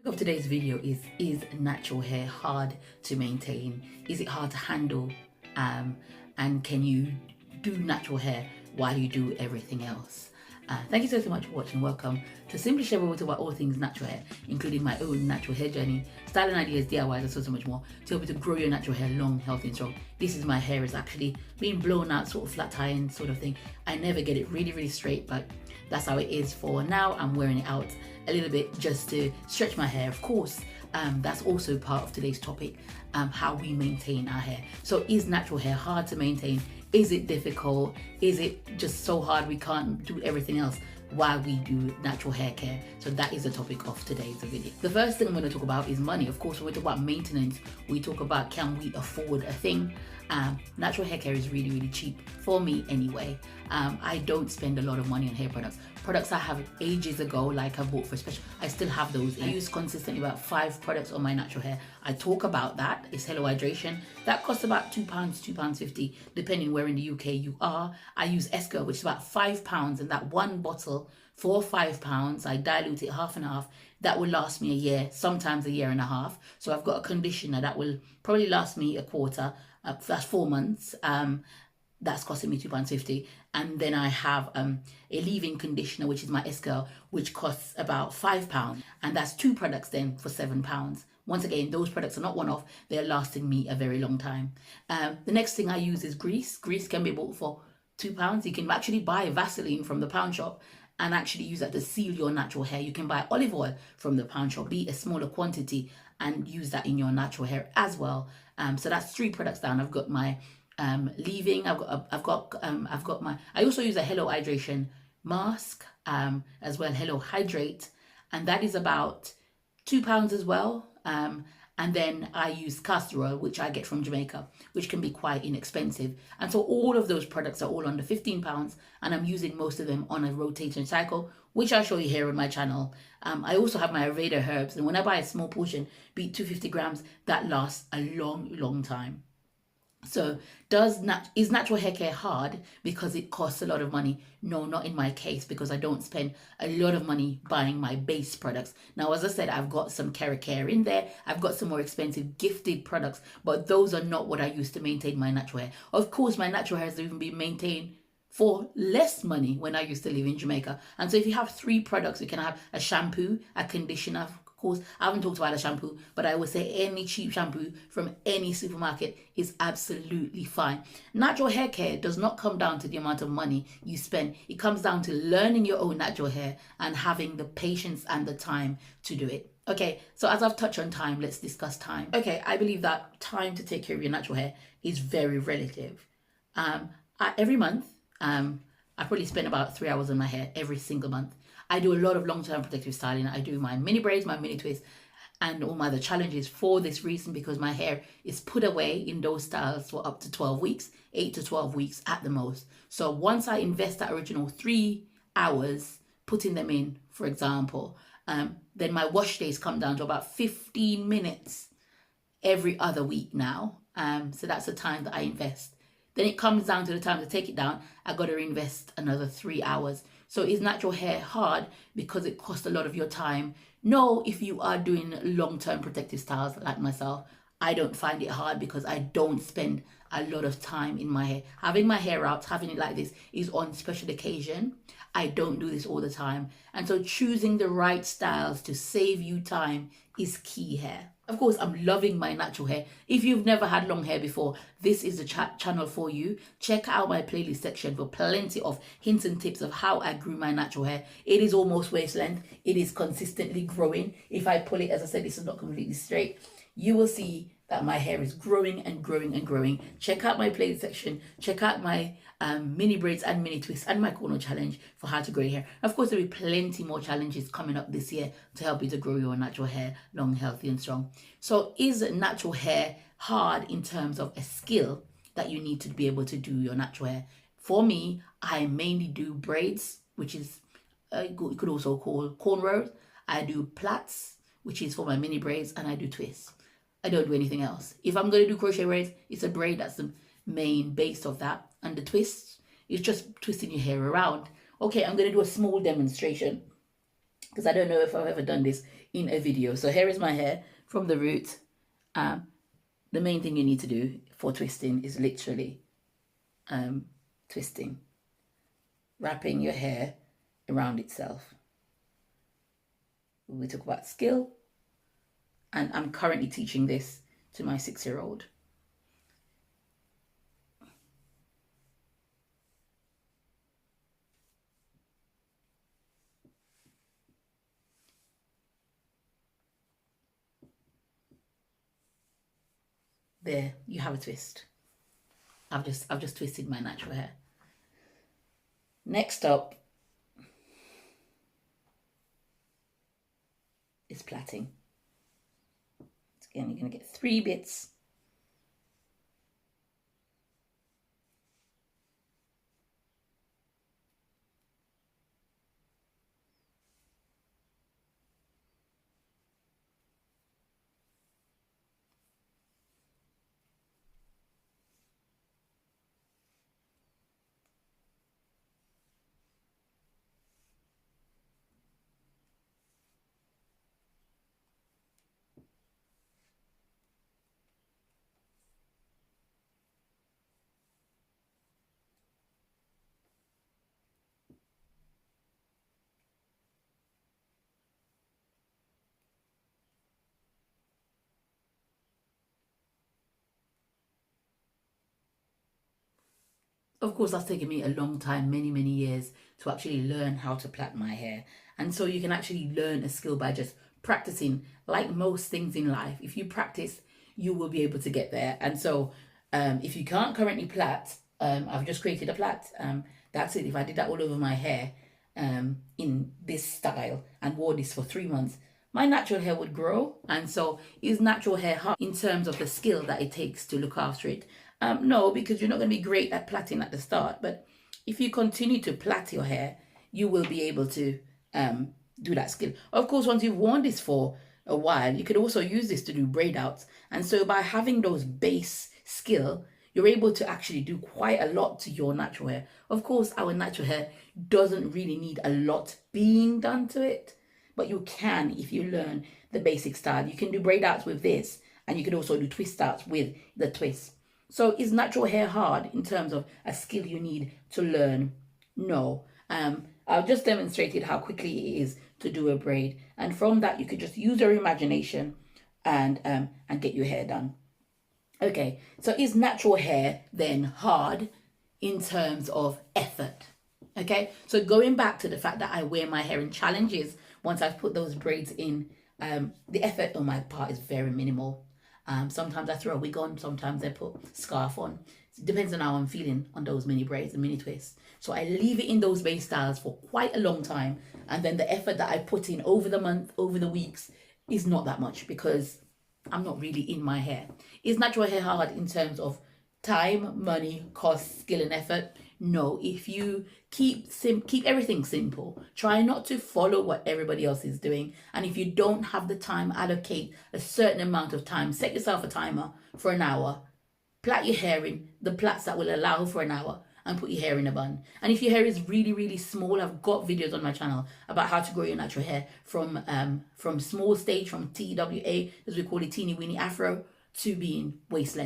Of today's video is natural hair hard to maintain? Is it hard to handle? And can you do natural hair while you do everything else? Thank you so much for watching. Welcome to Simply Shev, where we talk about all things natural hair, including my own natural hair journey, styling ideas, DIYs, and so much more to help you to grow your natural hair long, healthy, and strong. This is my hair. It's actually being blown out, sort of flat iron sort of thing. I never get it really straight, but that's how it is for now. I'm wearing it out a little bit just to stretch my hair. Of course, that's also part of today's topic, how we maintain our hair. So is natural hair hard to maintain? Is it difficult? Is it just so hard we can't do everything else while we do natural hair care? So that is the topic of today's video. The first thing I'm going to talk about is money. Of course, when we talk about maintenance, we talk about, can we afford a thing? Natural hair care is really cheap for me anyway. I don't spend a lot of money on hair products I have ages ago, like I bought for special. I still have those. I use consistently about 5 products on my natural hair. I talk about that. It's Hello Hydration. That costs about £2, £2.50, depending where in the UK you are. I use Esco, which is about £5, and that one bottle for £5, I dilute it half and half. That will last me a year, sometimes a year and a half. So I've got a conditioner that will probably last me a quarter. That's 4 months. That's costing me £2.50. And then I have a leave-in conditioner, which is my Esco, which costs about £5. And that's 2 products then for £7. Once again, those products are not one-off. They're lasting me a very long time. The next thing I use is grease. Grease can be bought for £2. You can actually buy Vaseline from the pound shop and actually use that to seal your natural hair. You can buy olive oil from the pound shop, be a smaller quantity, and use that in your natural hair as well. So that's 3 products down. I've got my leave-in. I've got my. I also use a Hello Hydration mask as well. Hello Hydrate, and that is about £2 as well. And then I use castor oil, which I get from Jamaica, which can be quite inexpensive. And so all of those products are all under £15, and I'm using most of them on a rotation cycle, which I'll show you here on my channel. I also have my Aveda herbs, and when I buy a small portion, be it 250 grams, that lasts a long time. So is natural hair care hard because it costs a lot of money? No, not in my case, because I don't spend a lot of money buying my base products. Now, as I said, I've got some care in there. I've got some more expensive gifted products, but those are not what I use to maintain my natural hair. Of course, my natural hair has even been maintained for less money when I used to live in Jamaica. And so if you have 3 products, you can have a shampoo, a conditioner. Of course, I haven't talked about a shampoo, but I would say any cheap shampoo from any supermarket is absolutely fine. Natural hair care does not come down to the amount of money you spend. It comes down to learning your own natural hair and having the patience and the time to do it. Okay, so as I've touched on time, let's discuss time. Okay, I believe that time to take care of your natural hair is very relative. Every month, I probably spend about 3 hours on my hair every single month. I do a lot of long-term protective styling. I do my mini braids, my mini twists, and all my other challenges for this reason, because my hair is put away in those styles for up to 12 weeks, 8 to 12 weeks at the most. So once I invest that original 3 hours putting them in, for example, then my wash days come down to about 15 minutes every other week now. So that's the time that I invest. Then it comes down to the time to take it down. I got to invest another 3 hours. So is natural hair hard because it costs a lot of your time? No, if you are doing long-term protective styles like myself, I don't find it hard because I don't spend a lot of time in my hair. Having my hair out, having it like this is on special occasion. I don't do this all the time. And so choosing the right styles to save you time is key here. Of course, I'm loving my natural hair. If you've never had long hair before, this is the channel for you. Check out my playlist section for plenty of hints and tips of how I grew my natural hair. It is almost waist length. It is consistently growing. If I pull it, as I said, this is not completely straight. You will see that my hair is growing and growing. Check out my playlist section. Check out my mini braids and mini twists and my corner challenge for how to grow your hair. Of course, there will be plenty more challenges coming up this year to help you to grow your natural hair long, healthy, and strong. So is natural hair hard in terms of a skill that you need to be able to do your natural hair? For me, I mainly do braids, which is you could also call cornrows. I do plaits, which is for my mini braids, and I do twists. I don't do anything else. If I'm going to do crochet braids, it's a braid. That's the main base of that. And the twists is just twisting your hair around. Okay, I'm going to do a small demonstration because I don't know if I've ever done this in a video. So here is my hair from the root. The main thing you need to do for twisting is literally twisting, wrapping your hair around itself. We talk about skill, and I'm currently teaching this to my 6-year-old. There, you have a twist. I've just twisted my natural hair. Next up is plaiting. Again, you're going to get 3 bits. Of course, that's taken me a long time, many years, to actually learn how to plait my hair. And so you can actually learn a skill by just practicing. Like most things in life, if you practice, you will be able to get there. And so if you can't currently plait, I've just created a plait. That's it. If I did that all over my hair in this style and wore this for 3 months, my natural hair would grow. And so is natural hair hard in terms of the skill that it takes to look after it? No, because you're not going to be great at plaiting at the start. But if you continue to plait your hair, you will be able to do that skill. Of course, once you've worn this for a while, you could also use this to do braid outs. And so by having those base skill, you're able to actually do quite a lot to your natural hair. Of course, our natural hair doesn't really need a lot being done to it, but you can if you learn the basic style. You can do braid outs with this, and you can also do twist outs with the twist. So is natural hair hard in terms of a skill you need to learn? No. I've just demonstrated how quickly it is to do a braid, and from that you could just use your imagination and get your hair done. Okay, so is natural hair then hard in terms of effort? Okay, so going back to the fact that I wear my hair in challenges, once I've put those braids in, the effort on my part is very minimal. Sometimes I throw a wig on, sometimes I put scarf on. It depends on how I'm feeling on those mini braids and mini twists. So I leave it in those base styles for quite a long time, and then the effort that I put in over the month, over the weeks, is not that much because I'm not really in my hair. Is natural hair hard in terms of time, money, cost, skill, and effort? No. If you keep everything simple, try not to follow what everybody else is doing, and if you don't have the time, allocate a certain amount of time. Set yourself a timer for an hour. Plait your hair in the plaits that will allow for an hour, and put your hair in a bun. And if your hair is really small, I've got videos on my channel about how to grow your natural hair from small stage, from TWA, as we call it, teeny weeny afro, to being waist length.